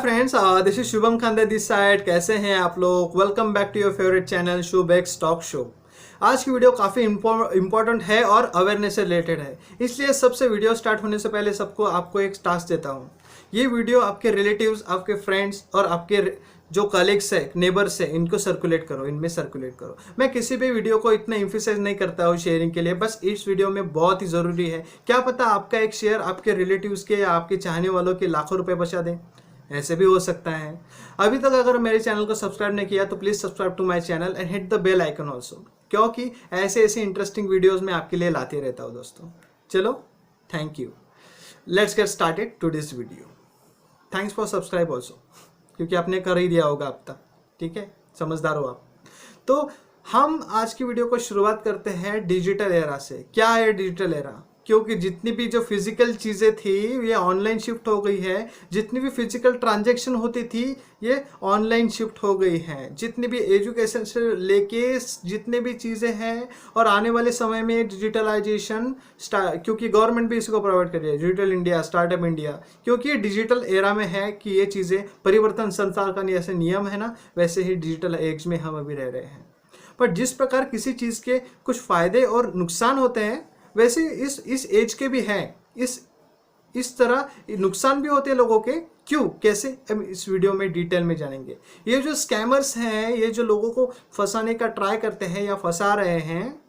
Friends, this is Shubham खांदे this side. कैसे हैं आप लोग? Welcome back to your favourite channel Shubh X talk show. आज की वीडियो काफ़ी इंपॉर्टेंट है और अवेयरनेस से रिलेटेड है, इसलिए सबसे वीडियो स्टार्ट होने से पहले आपको एक टास्क देता हूँ। ये वीडियो आपके रिलेटिव्स, आपके फ्रेंड्स और आपके जो कलीग्स है, नेबर्स है, इनको सर्कुलेट करो, इनमें सर्कुलेट करो। मैं किसी भी वीडियो को इतना एम्फेसाइज नहीं करता हूँ शेयरिंग के लिए, बस इस वीडियो में बहुत ही ज़रूरी है। क्या पता आपका एक शेयर आपके रिलेटिव्स के या आपके चाहने वालों के लाखों रुपए बचा दें, ऐसे भी हो सकता है। अभी तक अगर मेरे चैनल को सब्सक्राइब नहीं किया तो please subscribe to my channel and hit the bell icon also, क्योंकि ऐसे ऐसे इंटरेस्टिंग वीडियोस मैं आपके लिए लाते रहता हूँ दोस्तों। चलो, thank you. Let's get started to this video. Thanks for subscribe also, क्योंकि आपने कर ही दिया होगा अब तक। ठीक है, समझदार हो आप। तो हम आज की वीडियो को शुरुआत करते हैं डिजिटल एरा से। क्या है डिजिटल एरा? क्योंकि जितनी भी जो फिजिकल चीज़ें थी ये ऑनलाइन शिफ्ट हो गई है। जितनी भी फिजिकल ट्रांजैक्शन होती थी ये ऑनलाइन शिफ्ट हो गई हैं। जितनी भी एजुकेशन से लेके जितने भी चीज़ें हैं, और आने वाले समय में डिजिटलाइजेशन क्योंकि गवर्नमेंट भी इसको प्रोवाइड कर रही है, डिजिटल इंडिया, स्टार्टअप इंडिया, क्योंकि ये डिजिटल एरा में है कि ये चीज़ें परिवर्तन संसार का जैसे नियम है ना, वैसे ही डिजिटल एज में हम अभी रह रहे हैं। पर जिस प्रकार किसी चीज़ के कुछ फ़ायदे और नुकसान होते हैं, वैसे इस एज के भी हैं। इस तरह नुकसान भी होते हैं लोगों के। क्यों, कैसे, हम इस वीडियो में डिटेल में जानेंगे। ये जो स्कैमर्स हैं, ये जो लोगों को फंसाने का ट्राई करते हैं या फंसा रहे हैं,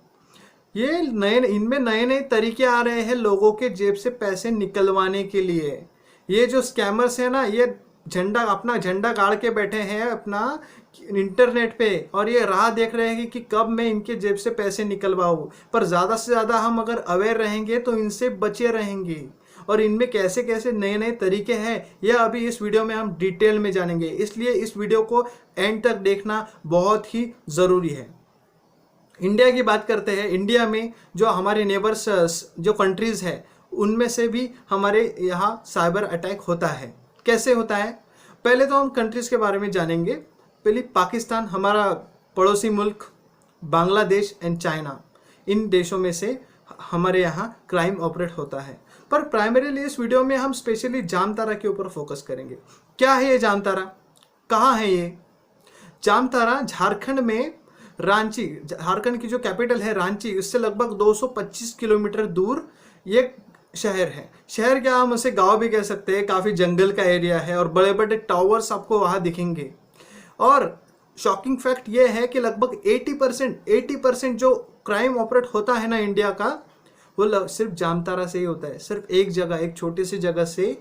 ये इनमें नए नए तरीके आ रहे हैं लोगों के जेब से पैसे निकलवाने के लिए। ये जो स्कैमर्स हैं ना, ये अपना झंडा गाड़ के बैठे हैं अपना इंटरनेट पे, और ये राह देख रहे हैं कि कब मैं इनके जेब से पैसे निकलवाऊं। पर ज़्यादा से ज़्यादा हम अगर अवेयर रहेंगे तो इनसे बचे रहेंगे। और इनमें कैसे कैसे नए नए तरीके हैं, यह अभी इस वीडियो में हम डिटेल में जानेंगे। इसलिए इस वीडियो को एंड तक देखना बहुत ही ज़रूरी है। इंडिया की बात करते हैं। इंडिया में जो हमारे नेबर्स जो कंट्रीज़ है, उनमें से भी हमारे यहाँ साइबर अटैक होता है। कैसे होता है, पहले तो हम कंट्रीज़ के बारे में जानेंगे। पहले पाकिस्तान, हमारा पड़ोसी मुल्क, बांग्लादेश एंड चाइना, इन देशों में से हमारे यहाँ क्राइम ऑपरेट होता है। पर प्राइमरीली इस वीडियो में हम स्पेशली जामतारा के ऊपर फोकस करेंगे। क्या है ये जामतारा, कहाँ है ये? जामतारा झारखंड में, रांची, झारखंड की जो कैपिटल है रांची, उससे लगभग 225 किलोमीटर दूर ये शहर है। शहर क्या, हम उसे गांव भी कह सकते हैं। काफ़ी जंगल का एरिया है और बड़े बड़े टावर्स आपको वहाँ दिखेंगे। और शॉकिंग फैक्ट ये है कि लगभग 80% जो क्राइम ऑपरेट होता है ना इंडिया का, वो सिर्फ जामतारा से ही होता है। सिर्फ एक जगह, एक छोटी सी जगह से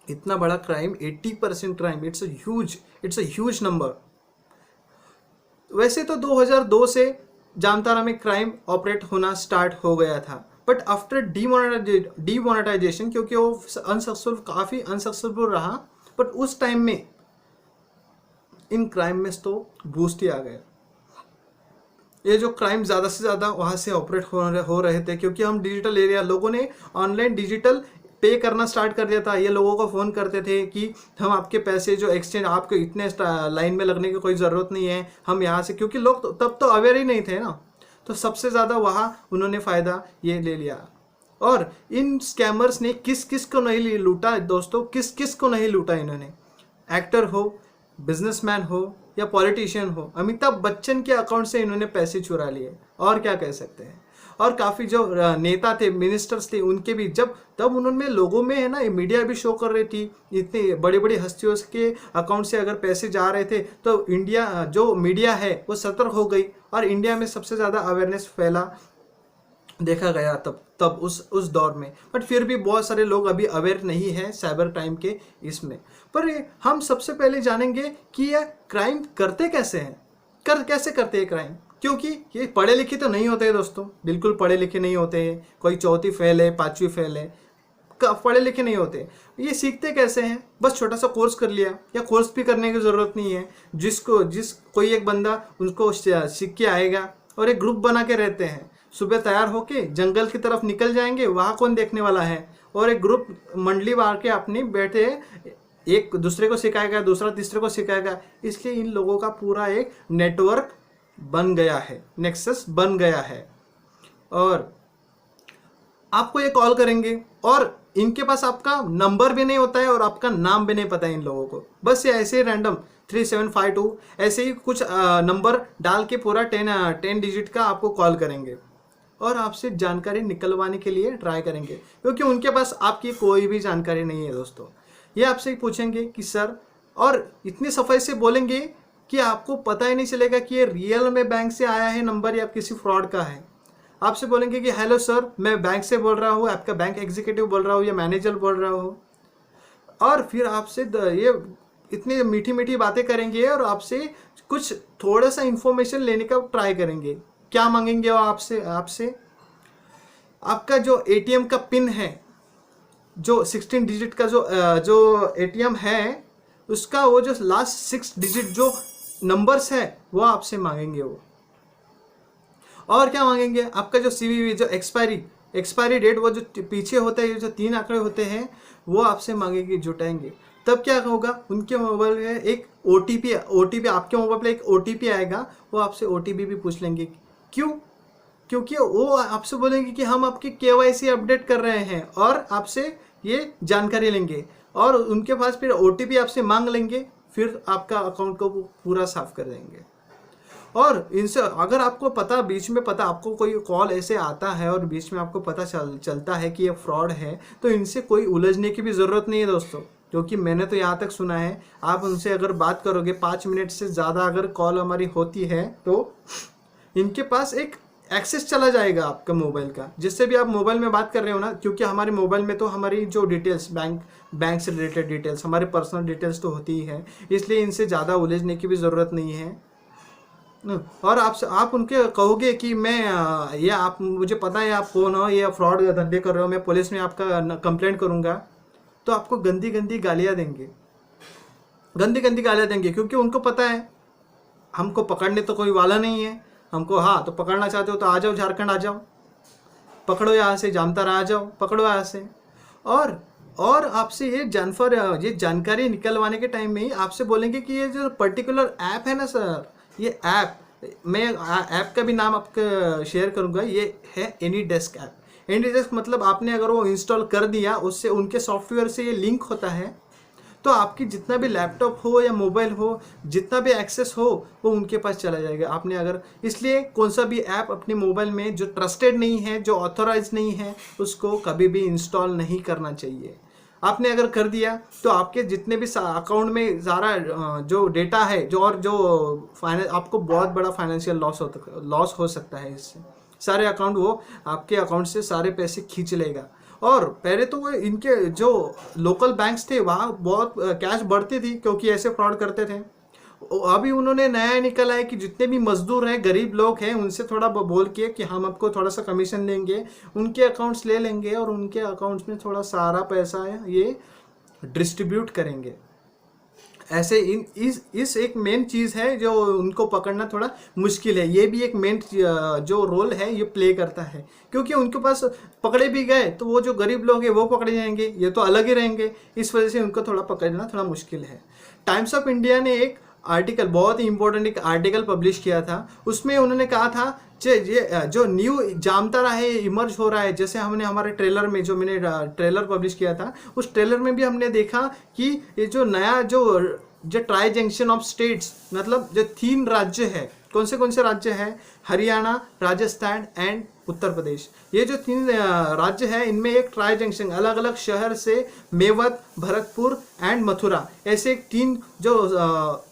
इतना बड़ा crime, 80% crime, it's a huge number. वैसे तो 2002 से जामतारा में क्राइम ऑपरेट होना स्टार्ट हो गया था, बट आफ्टर डीमोनेटाइजेशन, क्योंकि वो काफ़ी अनसक्सेसफुल रहा, बट उस टाइम में इन क्राइम में तो बूस्ट ही आ गया। ये जो क्राइम ज़्यादा से ज़्यादा वहाँ से ऑपरेट हो रहे थे, क्योंकि हम डिजिटल एरिया, लोगों ने ऑनलाइन डिजिटल पे करना स्टार्ट कर दिया था। ये लोगों को फ़ोन करते थे कि हम आपके पैसे जो एक्सचेंज, आपको इतने लाइन में लगने की कोई ज़रूरत नहीं है, हम यहाँ से, क्योंकि लोग तब तो अवेयर ही नहीं थे ना, तो सबसे ज़्यादा वहाँ उन्होंने फ़ायदा ये ले लिया। और इन स्कैमर्स ने किस किस को नहीं लूटा दोस्तों, किस किस को नहीं लूटा इन्होंने। एक्टर हो, बिजनेसमैन हो या पॉलिटिशियन हो, अमिताभ बच्चन के अकाउंट से इन्होंने पैसे चुरा लिए, और क्या कह सकते हैं। और काफ़ी जो नेता थे, मिनिस्टर्स थे, उनके भी तब उन्होंने लोगों में है ना, मीडिया भी शो कर रही थी, इतनी बड़ी बड़ी हस्तियों के अकाउंट से अगर पैसे जा रहे थे तो इंडिया जो मीडिया है वो सतर्क हो गई, और इंडिया में सबसे ज़्यादा अवेयरनेस फैला देखा गया तब उस दौर में। बट फिर भी बहुत सारे लोग अभी अवेयर नहीं है साइबर क्राइम के इसमें। पर हम सबसे पहले जानेंगे कि यह क्राइम करते कैसे हैं, कैसे करते हैं क्राइम। क्योंकि ये पढ़े लिखे तो नहीं होते हैं दोस्तों, बिल्कुल पढ़े लिखे नहीं होते हैं। कोई चौथी फेल है, पाँचवीं फेल है, पढ़े लिखे नहीं होते। ये सीखते कैसे हैं? बस छोटा सा कोर्स कर लिया, या कोर्स भी करने की ज़रूरत नहीं है। कोई एक बंदा उनको सीख के आएगा, और एक ग्रुप बना के रहते हैं। सुबह तैयार होके जंगल की तरफ निकल जाएंगे, वहाँ कौन देखने वाला है, और एक ग्रुप मंडली बांध के अपनी बैठे, एक दूसरे को सिखाएगा, दूसरा तीसरे को सिखाएगा। इसलिए इन लोगों का पूरा एक नेटवर्क बन गया है, नेक्सस बन गया है। और आपको ये कॉल करेंगे, और इनके पास आपका नंबर भी नहीं होता है और आपका नाम भी नहीं पता है इन लोगों को। बस ये ऐसे ही रैंडम 3752 ऐसे ही कुछ नंबर डाल के पूरा 10 डिजिट का आपको कॉल करेंगे और आपसे जानकारी निकलवाने के लिए ट्राई करेंगे, क्योंकि उनके पास आपकी कोई भी जानकारी नहीं है दोस्तों। ये आपसे पूछेंगे कि सर, और इतनी सफाई से बोलेंगे कि आपको पता ही नहीं चलेगा कि ये रियल में बैंक से आया है नंबर या किसी फ्रॉड का है। आपसे बोलेंगे कि हेलो सर, मैं बैंक से बोल रहा हूँ, आपका बैंक एग्जीक्यूटिव बोल रहा हूँ या मैनेजर बोल रहा हूँ, और फिर आपसे ये इतनी मीठी मीठी बातें करेंगे और आपसे कुछ थोड़ा सा इंफॉर्मेशन लेने का ट्राई करेंगे। क्या मांगेंगे वो आपसे आपका जो एटीएम का पिन है, जो 16 डिजिट का जो एटीएम है उसका वो जो लास्ट 6 डिजिट जो नंबर्स है वो आपसे मांगेंगे वो। और क्या मांगेंगे, आपका जो सीवीवी जो एक्सपायरी डेट वो जो पीछे होता है, जो 3 आंकड़े होते हैं वो आपसे मांगेंगे, जुटाएंगे। तब क्या होगा, उनके मोबाइल में एक ओटीपी आपके मोबाइल पे एक ओटीपी आएगा, वो आपसे ओटीपी भी पूछ लेंगे। क्यों? क्योंकि वो आपसे बोलेंगे कि हम आपकी केवाईसी अपडेट कर रहे हैं और आपसे ये जानकारी लेंगे, और उनके पास फिर ओटीपी आपसे मांग लेंगे, फिर आपका अकाउंट को पूरा साफ कर देंगे। और इनसे अगर आपको पता, बीच में पता आपको कोई कॉल ऐसे आता है और बीच में आपको पता चलता है कि ये फ्रॉड है, तो इनसे कोई उलझने की भी ज़रूरत नहीं है दोस्तों, क्योंकि मैंने तो यहाँ तक सुना है, आप उनसे अगर बात करोगे 5 मिनट से ज़्यादा अगर कॉल हमारी होती है तो इनके पास एक एक्सेस चला जाएगा आपका मोबाइल का, जिससे भी आप मोबाइल में बात कर रहे हो ना, क्योंकि हमारे मोबाइल में तो हमारी जो डिटेल्स बैंक से रिलेटेड डिटेल्स, हमारे पर्सनल डिटेल्स तो होती ही है, इसलिए इनसे ज़्यादा उलझने की भी ज़रूरत नहीं है। और आप उनके कहोगे कि मैं ये आप मुझे पता है आप कौन हो, ये फ्रॉड धंधे कर रहे हो, मैं पुलिस में आपका कंप्लेंट करूँगा, तो आपको गंदी गंदी गालियाँ देंगे, क्योंकि उनको पता है हमको पकड़ने तो कोई वाला नहीं है। हमको हाँ तो पकड़ना चाहते हो तो आ जाओ, झारखंड आ जाओ, पकड़ो यहाँ से, जामताड़ा आ जाओ, पकड़ो यहाँ से। और आपसे ये जानकारी निकलवाने के टाइम में ही आपसे बोलेंगे कि ये जो पर्टिकुलर ऐप है ना सर, ये ऐप, मैं ऐप का भी नाम आपको शेयर करूँगा, ये है एनीडेस्क ऐप। एनीडेस्क मतलब आपने अगर वो इंस्टॉल कर दिया, उससे उनके सॉफ्टवेयर से ये लिंक होता है, तो आपकी जितना भी लैपटॉप हो या मोबाइल हो, जितना भी एक्सेस हो वो उनके पास चला जाएगा। आपने अगर, इसलिए कौन सा भी ऐप अपने मोबाइल में जो ट्रस्टेड नहीं है, जो ऑथोराइज नहीं है, उसको कभी भी इंस्टॉल नहीं करना चाहिए। आपने अगर कर दिया तो आपके जितने भी अकाउंट में सारा जो डेटा है, आपको बहुत बड़ा फाइनेंशियल लॉस हो सकता है। इससे सारे अकाउंट, वो आपके अकाउंट से सारे पैसे खींच लेगा। और पहले तो वो इनके जो लोकल बैंक्स थे वहाँ बहुत कैश बढ़ती थी, क्योंकि ऐसे फ्रॉड करते थे। अभी उन्होंने नया निकला है कि जितने भी मजदूर हैं, गरीब लोग हैं, उनसे थोड़ा बोल के कि हम आपको थोड़ा सा कमीशन देंगे, उनके अकाउंट्स ले लेंगे और उनके अकाउंट्स में थोड़ा सारा पैसा ये डिस्ट्रीब्यूट करेंगे। ऐसे इस एक मेन चीज़ है जो उनको पकड़ना थोड़ा मुश्किल है। ये भी एक मेन जो रोल है ये प्ले करता है, क्योंकि उनके पास पकड़े भी गए तो वो जो गरीब लोग हैं वो पकड़े जाएंगे, ये तो अलग ही रहेंगे। इस वजह से उनको थोड़ा पकड़ना थोड़ा मुश्किल है। टाइम्स ऑफ इंडिया ने एक आर्टिकल, बहुत ही इंपॉर्टेंट एक आर्टिकल पब्लिश किया था। उसमें उन्होंने कहा था ये जो न्यू जामताड़ा है ये इमर्ज हो रहा है। जैसे हमने हमारे ट्रेलर में, जो मैंने ट्रेलर पब्लिश किया था, उस ट्रेलर में भी हमने देखा कि ये जो नया जो ट्राई जंक्शन ऑफ स्टेट्स, मतलब जो 3 राज्य है, कौन से राज्य हैं, हरियाणा, राजस्थान एंड उत्तर प्रदेश। ये जो 3 राज्य है, इनमें एक ट्राई जंक्शन, अलग अलग शहर से मेवत, भरतपुर एंड मथुरा, ऐसे 3 जो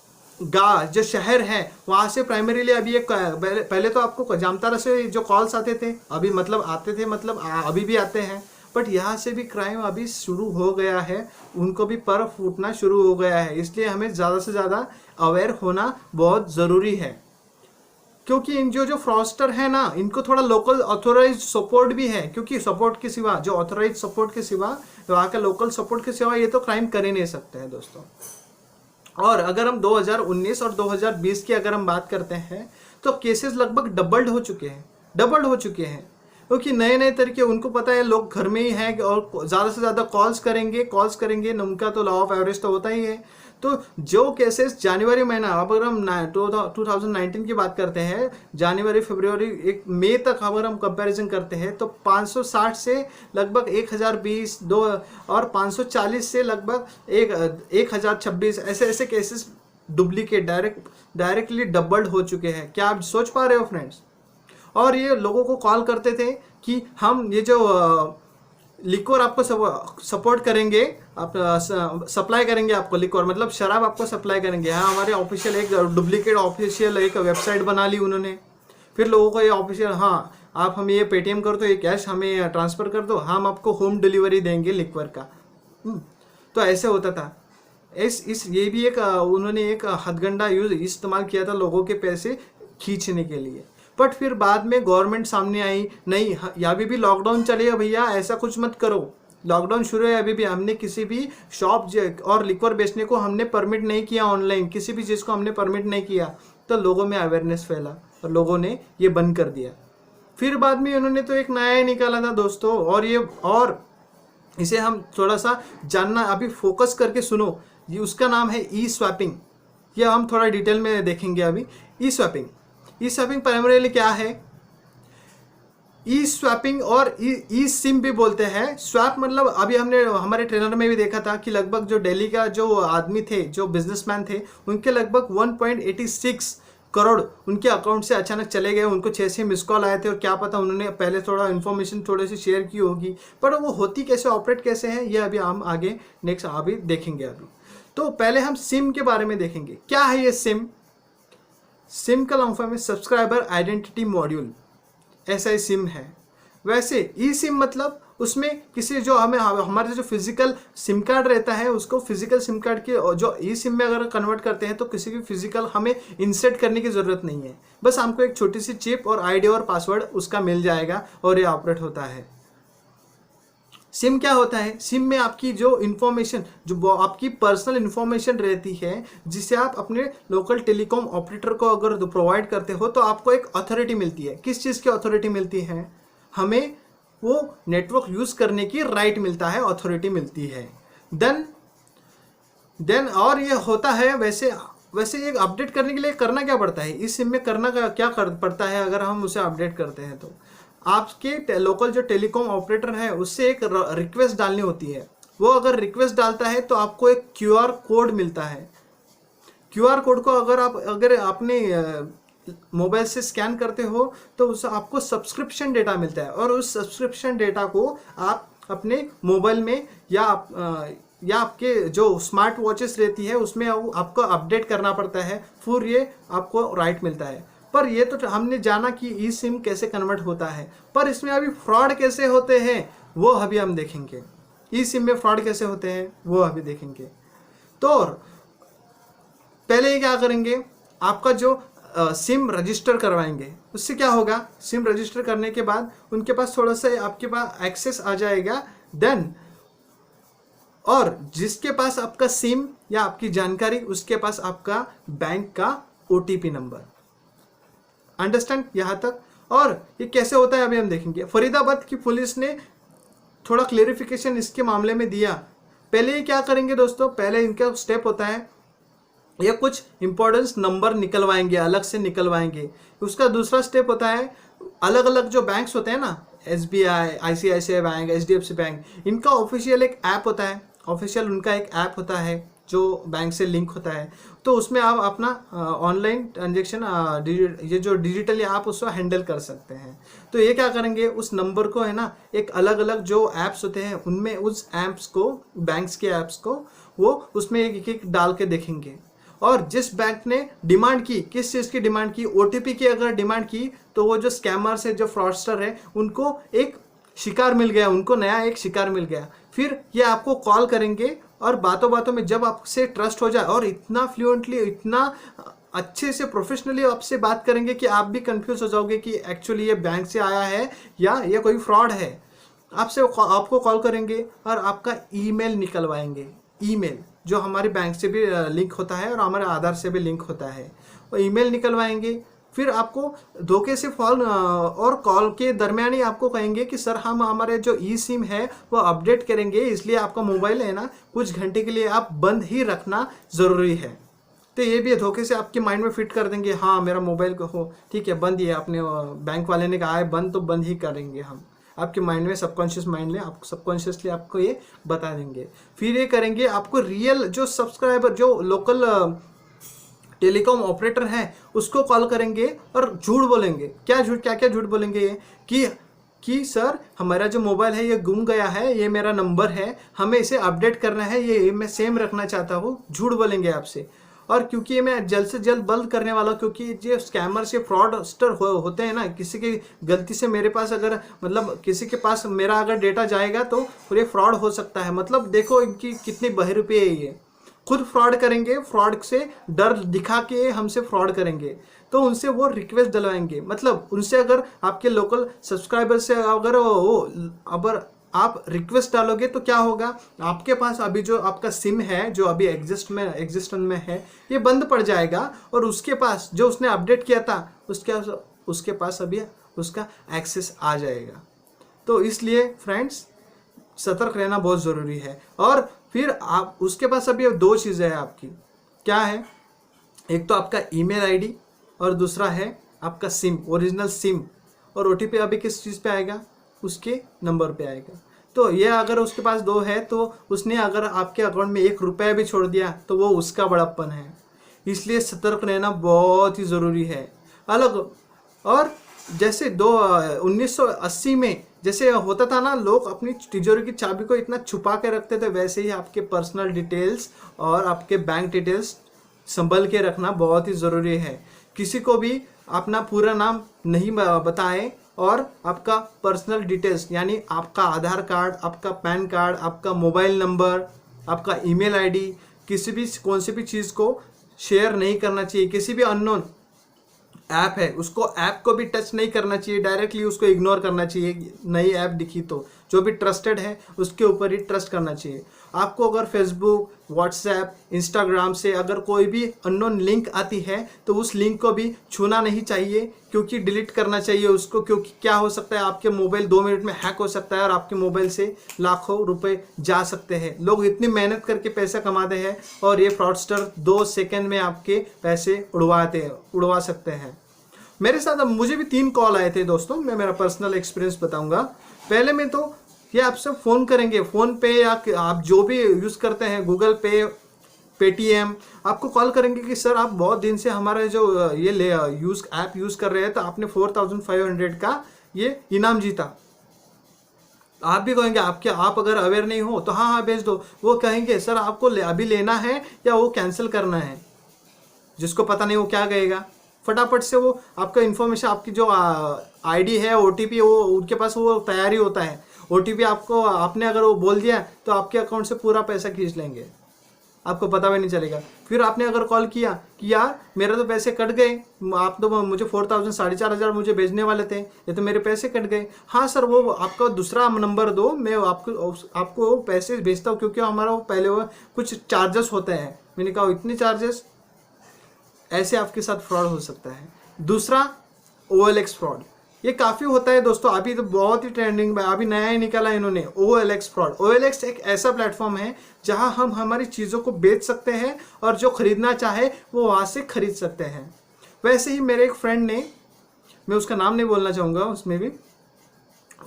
शहर है वहाँ से प्राइमरीली अभी एक, पहले तो आपको जामताड़ा से जो कॉल्स आते थे, अभी मतलब अभी भी आते हैं, बट यहाँ से भी क्राइम अभी शुरू हो गया है, उनको भी पर फूटना शुरू हो गया है। इसलिए हमें ज़्यादा से ज़्यादा अवेयर होना बहुत ज़रूरी है, क्योंकि इन जो फ्रॉस्टर है ना, इनको थोड़ा लोकल ऑथोराइज सपोर्ट भी है, क्योंकि सपोर्ट के सिवा, जो ऑथोराइज सपोर्ट के सिवा, वहाँ का लोकल सपोर्ट के सिवा ये तो क्राइम कर ही नहीं सकते हैं दोस्तों। और अगर हम 2019 और 2020 की अगर हम बात करते हैं तो केसेस लगभग डबल्ड हो चुके हैं, क्योंकि नए तरीके, उनको पता है लोग घर में ही हैं और ज़्यादा से ज़्यादा कॉल्स करेंगे, उनका तो लॉ ऑफ एवरेज तो होता ही है, तो जो केसेस जनवरी महीना, अब अगर हम 2019 की बात करते हैं, जनवरी फरवरी एक मई तक अगर हम कंपैरिजन करते हैं तो 560 से लगभग 1020 दो और 540 से लगभग 1026 ऐसे ऐसे केसेस डुप्लीकेट डायरेक्टली डबल्ड हो चुके हैं। क्या आप सोच पा रहे हो फ्रेंड्स? और ये लोगों को कॉल करते थे कि हम ये जो लिक्वर आपको सपोर्ट करेंगे, आप सप्लाई करेंगे आपको लिक्वर, मतलब शराब आपको सप्लाई करेंगे। हाँ, हमारे ऑफिशियल एक डुप्लीकेट ऑफिशियल एक वेबसाइट बना ली उन्होंने। फिर लोगों को ये ऑफिशियल, हाँ आप हमें ये पेटीएम कर दो, ये कैश हमें ट्रांसफ़र कर दो, हम आपको होम डिलीवरी देंगे लिक्वर का। तो ऐसे होता था। ये भी एक उन्होंने एक हथगंडा इस्तेमाल किया था लोगों के पैसे खींचने के लिए। बट फिर बाद में गवर्नमेंट सामने आई, नहीं अभी भी लॉकडाउन चलेगा भैया, ऐसा कुछ मत करो, लॉकडाउन शुरू है अभी भी, हमने किसी भी शॉप और लिक्वर बेचने को हमने परमिट नहीं किया, ऑनलाइन किसी भी चीज़ को हमने परमिट नहीं किया। तो लोगों में अवेयरनेस फैला और लोगों ने ये बंद कर दिया। फिर बाद में उन्होंने तो एक नया ही निकाला था दोस्तों, और इसे हम थोड़ा सा जानना, अभी फोकस करके सुनो, ये उसका नाम है ई स्वैपिंग। यह हम थोड़ा डिटेल में देखेंगे अभी। ई स्वैपिंग प्राइमरीली क्या है? ई स्वैपिंग और ई सिम भी बोलते हैं। स्वैप मतलब अभी हमने हमारे ट्रेलर में भी देखा था कि लगभग जो दिल्ली का जो आदमी थे, जो बिजनेसमैन थे, उनके लगभग 1.86 करोड़ उनके अकाउंट से अचानक चले गए। उनको 6 मिस कॉल आए थे और क्या पता उन्होंने पहले थोड़ा इन्फॉर्मेशन थोड़ी सी शेयर की होगी, पर वो होती कैसे, ऑपरेट कैसे है, ये अभी हम आगे नेक्स्ट अभी देखेंगे। अभी तो पहले हम सिम के बारे में देखेंगे। क्या है ये सिम? सिम का लॉन्ग फॉर्म है सब्सक्राइबर आइडेंटिटी मॉड्यूल, ऐसा ही सिम है। वैसे ई सिम मतलब उसमें किसी जो हमारे जो फिजिकल सिम कार्ड रहता है, उसको फिजिकल सिम कार्ड के जो ई सिम में अगर कन्वर्ट करते हैं तो किसी भी फिजिकल हमें इंसर्ट करने की ज़रूरत नहीं है। बस हमको एक छोटी सी चिप और आईडी और पासवर्ड उसका मिल जाएगा और ये ऑपरेट होता है। सिम क्या होता है? सिम में आपकी जो इन्फॉर्मेशन, जो आपकी पर्सनल इन्फॉर्मेशन रहती है, जिसे आप अपने लोकल टेलीकॉम ऑपरेटर को अगर प्रोवाइड करते हो तो आपको एक अथॉरिटी मिलती है। किस चीज़ की अथॉरिटी मिलती है? हमें वो नेटवर्क यूज़ करने की राइट मिलता है, अथॉरिटी मिलती है। देन और ये होता है वैसे ये अपडेट करने के लिए करना क्या पड़ता है? इस सिम में करना क्या पड़ता है अगर हम उसे अपडेट करते हैं तो आपके लोकल जो टेलीकॉम ऑपरेटर है उससे एक रिक्वेस्ट डालनी होती है। वो अगर रिक्वेस्ट डालता है तो आपको एक क्यूआर कोड मिलता है। क्यूआर कोड को अगर आपने मोबाइल से स्कैन करते हो तो उससे आपको सब्सक्रिप्शन डेटा मिलता है, और उस सब्सक्रिप्शन डेटा को आप अपने मोबाइल में या आपके जो स्मार्ट वॉचेस रहती है उसमें आपको अपडेट करना पड़ता है, फिर ये आपको राइट मिलता है। पर ये तो हमने जाना कि ई सिम कैसे कन्वर्ट होता है, पर इसमें अभी फ्रॉड कैसे होते हैं वो अभी हम देखेंगे। ई सिम में फ्रॉड कैसे होते हैं वो अभी देखेंगे। तो पहले ये क्या करेंगे, आपका जो सिम रजिस्टर करवाएंगे। उससे क्या होगा, सिम रजिस्टर करने के बाद उनके पास थोड़ा सा आपके पास एक्सेस आ जाएगा। देन और जिसके पास आपका सिम या आपकी जानकारी, उसके पास आपका बैंक का ओटीपी नंबर। अंडरस्टैंड यहाँ तक? और ये कैसे होता है अभी हम देखेंगे। फरीदाबाद की पुलिस ने थोड़ा क्लेरिफिकेशन इसके मामले में दिया। पहले ये क्या करेंगे दोस्तों, पहले इनका स्टेप होता है ये कुछ इंपॉर्टेंस नंबर निकलवाएंगे, अलग से निकलवाएंगे। उसका दूसरा स्टेप होता है अलग अलग जो बैंक्स होते हैं ना, SBI, ICICI bank, HDFC bank, इनका ऑफिशियल एक ऐप होता है, ऑफिशियल उनका एक ऐप होता है जो बैंक से लिंक होता है। तो उसमें आप अपना ऑनलाइन ट्रांजेक्शन ये जो डिजिटली आप उसको हैंडल कर सकते हैं। तो ये क्या करेंगे, उस नंबर को है ना, एक अलग अलग जो ऐप्स होते हैं उनमें उस ऐप्स को, बैंक्स के ऐप्स को वो उसमें एक एक डाल के देखेंगे। और जिस बैंक ने डिमांड की, किस चीज़ की डिमांड की, OTP की अगर डिमांड की, तो वो जो स्कैमर्स है, जो फ्रॉडस्टर है, उनको एक शिकार मिल गया, उनको नया एक शिकार मिल गया। फिर ये आपको कॉल करेंगे और बातों बातों में जब आपसे ट्रस्ट हो जाए और इतना फ्लुएंटली, इतना अच्छे से प्रोफेशनली आपसे बात करेंगे कि आप भी कंफ्यूज हो जाओगे कि एक्चुअली ये बैंक से आया है या ये कोई फ्रॉड है। आपको कॉल करेंगे और आपका ईमेल निकलवाएंगे। ईमेल जो हमारे बैंक से भी लिंक होता है और हमारे आधार से भी लिंक होता है, वो ईमेल निकलवाएंगे। फिर आपको धोखे से फोन और कॉल के दरमियान ही आपको कहेंगे कि सर हम हमारे जो ई सिम है वो अपडेट करेंगे, इसलिए आपका मोबाइल है ना कुछ घंटे के लिए आप बंद ही रखना ज़रूरी है। तो ये भी धोखे से आपके माइंड में फिट कर देंगे, हाँ मेरा मोबाइल को हो ठीक है बंद ही है, अपने बैंक वाले ने कहा है बंद तो बंद ही करेंगे हम। आपके माइंड में सबकॉन्शियस माइंड में आपको सबकॉन्शियसली आपको ये बता देंगे। फिर ये करेंगे आपको रियल जो सब्सक्राइबर जो लोकल टेलीकॉम ऑपरेटर है उसको कॉल करेंगे और झूठ बोलेंगे। क्या क्या झूठ बोलेंगे ये कि सर हमारा जो मोबाइल है ये गुम गया है, ये मेरा नंबर है, हमें इसे अपडेट करना है, ये मैं सेम रखना चाहता हूँ। झूठ बोलेंगे आपसे। और क्योंकि ये मैं जल्द से जल्द बंद करने वाला हूँ, क्योंकि जो स्कैमर से फ्रॉडस्टर होते हैं ना, किसी की गलती से मेरे पास अगर मतलब किसी के पास मेरा अगर डेटा जाएगा तो ये फ्रॉड हो सकता है। मतलब देखो इनकी कितनी बहरूपी है, ये खुद फ्रॉड करेंगे, फ्रॉड से डर दिखा के हमसे फ्रॉड करेंगे। तो उनसे वो रिक्वेस्ट डलवाएंगे, मतलब उनसे अगर आपके लोकल सब्सक्राइबर से अगर आप रिक्वेस्ट डालोगे तो क्या होगा, आपके पास अभी जो आपका सिम है जो अभी एग्जिस्टेंस में है ये बंद पड़ जाएगा, और उसके पास जो उसने अपडेट किया था उसके पास अभी उसका एक्सेस आ जाएगा। तो इसलिए फ्रेंड्स सतर्क रहना बहुत ज़रूरी है। और फिर आप उसके पास अभी दो चीज़ें हैं आपकी, क्या है, एक तो आपका ईमेल आईडी और दूसरा है आपका सिम, ओरिजिनल सिम। और ओटीपी अभी किस चीज़ पे आएगा, उसके नंबर पे आएगा। तो ये अगर उसके पास दो है तो उसने अगर आपके अकाउंट में 1 रुपया भी छोड़ दिया तो वो उसका बड़प्पन है। इसलिए सतर्क रहना बहुत ही ज़रूरी है। अलग और जैसे 1980 में जैसे होता था ना, लोग अपनी तिजोरी की चाबी को इतना छुपा के रखते थे, वैसे ही आपके पर्सनल डिटेल्स और आपके बैंक डिटेल्स संभल के रखना बहुत ही ज़रूरी है। किसी को भी अपना पूरा नाम नहीं बताएं, और आपका पर्सनल डिटेल्स यानी आपका आधार कार्ड, आपका पैन कार्ड, आपका मोबाइल नंबर, आपका ईमेल आईडी, कौन सी भी चीज़ को शेयर नहीं करना चाहिए। किसी भी अननोन ऐप है उसको ऐप को भी टच नहीं करना चाहिए, डायरेक्टली उसको इग्नोर करना चाहिए। नई ऐप दिखी तो जो भी ट्रस्टेड है उसके ऊपर ही ट्रस्ट करना चाहिए। आपको अगर फेसबुक, व्हाट्सएप, इंस्टाग्राम से अगर कोई भी अननोन लिंक आती है तो उस लिंक को भी छूना नहीं चाहिए, क्योंकि डिलीट करना चाहिए उसको। क्योंकि क्या हो सकता है, आपके मोबाइल 2 मिनट में हैक हो सकता है और आपके मोबाइल से लाखों रुपए जा सकते हैं। लोग इतनी मेहनत करके पैसा कमाते हैं और ये फ्रॉडस्टर 2 सेकंड में आपके पैसे उड़वा सकते हैं। मेरे साथ अब मुझे भी 3 कॉल आए थे दोस्तों, मैं मेरा पर्सनल एक्सपीरियंस बताऊंगा। पहले में तो ये आपसे फ़ोन करेंगे, फ़ोन पे या आप जो भी यूज़ करते हैं गूगल पे, पेटीएम, आपको कॉल करेंगे कि सर आप बहुत दिन से हमारा जो ये ऐप यूज़ कर रहे हैं तो आपने 4500 का ये इनाम जीता। आप भी कहेंगे आप अगर अवेयर नहीं हो तो हाँ भेज दो। वो कहेंगे सर आपको अभी लेना है या वो कैंसिल करना है। जिसको पता नहीं वो क्या कहेगा, फटाफट से वो आपका इन्फॉर्मेशन, आपकी जो आईडी है, ओटीपी, वो उनके पास वो तैयारी होता है। ओटीपी आपने अगर वो बोल दिया तो आपके अकाउंट से पूरा पैसा खींच लेंगे, आपको पता भी नहीं चलेगा। फिर आपने अगर कॉल किया कि यार मेरे तो पैसे कट गए, आप तो मुझे 4,000 मुझे भेजने वाले थे, ये तो मेरे पैसे कट गए। हाँ सर वो आपका दूसरा नंबर दो, मैं आपको पैसे भेजता हूँ, क्योंकि हमारा वो पहले वो कुछ चार्जेस होते हैं। मैंने कहा इतने चार्जेस, ऐसे आपके साथ फ्रॉड हो सकता है। दूसरा OLX फ्रॉड, ये काफ़ी होता है दोस्तों, अभी तो बहुत ही ट्रेंडिंग में, अभी नया ही निकाला इन्होंने OLX फ्रॉड। OLX एक ऐसा प्लेटफॉर्म है जहां हम हमारी चीज़ों को बेच सकते हैं और जो खरीदना चाहे वो वहां से खरीद सकते हैं। वैसे ही मेरे एक फ्रेंड ने, मैं उसका नाम नहीं बोलना चाहूँगा, उसमें भी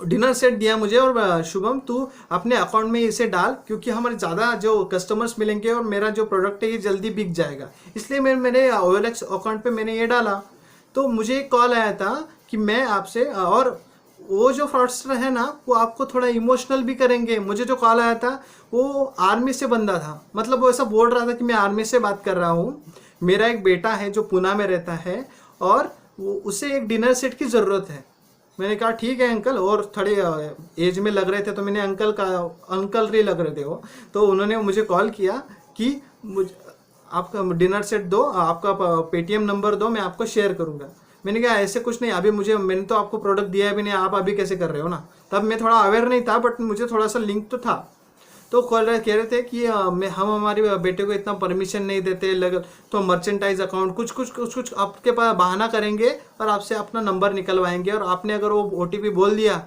डिनर सेट दिया मुझे और शुभम तू अपने अकाउंट में इसे डाल, क्योंकि हमारे ज़्यादा जो कस्टमर्स मिलेंगे और मेरा जो प्रोडक्ट है ये जल्दी बिक जाएगा। इसलिए मेरे OLX अकाउंट पे मैंने ये डाला। तो मुझे एक कॉल आया था कि मैं आपसे, और वो जो फ्रॉडस्टर है ना वो आपको थोड़ा इमोशनल भी करेंगे। मुझे जो कॉल आया था वो आर्मी से बंदा था, मतलब वो ऐसा बोल रहा था कि मैं आर्मी से बात कर रहा हूँ, मेरा एक बेटा है जो पुणे में रहता है और उसे एक डिनर सेट की ज़रूरत है। मैंने कहा ठीक है अंकल, और थोड़े एज में लग रहे थे तो मैंने अंकल ही लग रहे थे वो। तो उन्होंने मुझे कॉल किया कि आपका डिनर सेट दो, आपका पेटीएम नंबर दो, मैं आपको शेयर करूँगा। मैंने कहा ऐसे कुछ नहीं, अभी मैंने तो आपको प्रोडक्ट दिया भी नहीं, आप अभी कैसे कर रहे हो ना। तब मैं थोड़ा अवेयर नहीं था, बट मुझे थोड़ा सा लिंक तो था। तो कह रहे थे कि हम हमारे बेटे को इतना परमिशन नहीं देते, तो मर्चेंटाइज अकाउंट कुछ आपके पास बहाना करेंगे और आपसे अपना नंबर निकलवाएंगे, और आपने अगर वो OTP बोल दिया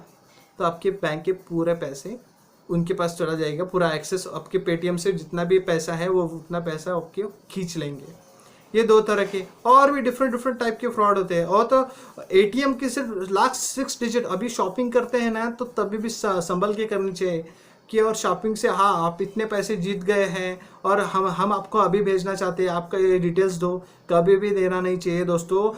तो आपके बैंक के पूरे पैसे उनके पास चला जाएगा, पूरा एक्सेस आपके पेटीएम से जितना भी पैसा है वो उतना पैसा आपके खींच लेंगे। ये 2 तरह के और भी डिफरेंट टाइप के फ्रॉड होते हैं। और तो ATM की सिर्फ लास्ट 6 डिजिट, अभी शॉपिंग करते हैं ना तो तभी भी संभल के करनी चाहिए कि, और शॉपिंग से हाँ आप इतने पैसे जीत गए हैं और हम आपको अभी भेजना चाहते हैं, आपका ये डिटेल्स दो, कभी भी देना नहीं चाहिए दोस्तों।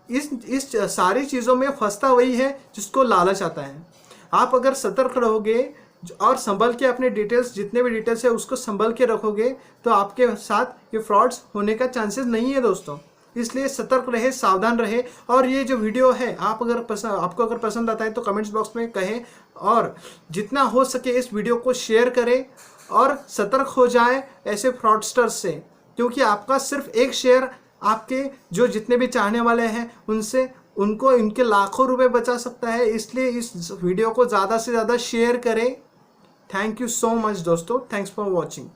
इस सारी चीज़ों में फंसता वही है जिसको लालच आता है। आप अगर सतर्क रहोगे और संभल के अपने डिटेल्स, जितने भी डिटेल्स है उसको संभल के रखोगे, तो आपके साथ ये फ्रॉड्स होने का चांसेस नहीं है दोस्तों। इसलिए सतर्क रहे, सावधान रहे। और ये जो वीडियो है आपको अगर पसंद आता है तो कमेंट्स बॉक्स में कहें, और जितना हो सके इस वीडियो को शेयर करें और सतर्क हो जाए ऐसे फ्रॉडस्टर्स से, क्योंकि आपका सिर्फ एक शेयर आपके जो जितने भी चाहने वाले हैं उनको इनके लाखों रुपए बचा सकता है। इसलिए इस वीडियो को ज़्यादा से ज़्यादा शेयर करें। थैंक यू सो मच दोस्तों, थैंक्स फॉर वॉचिंग।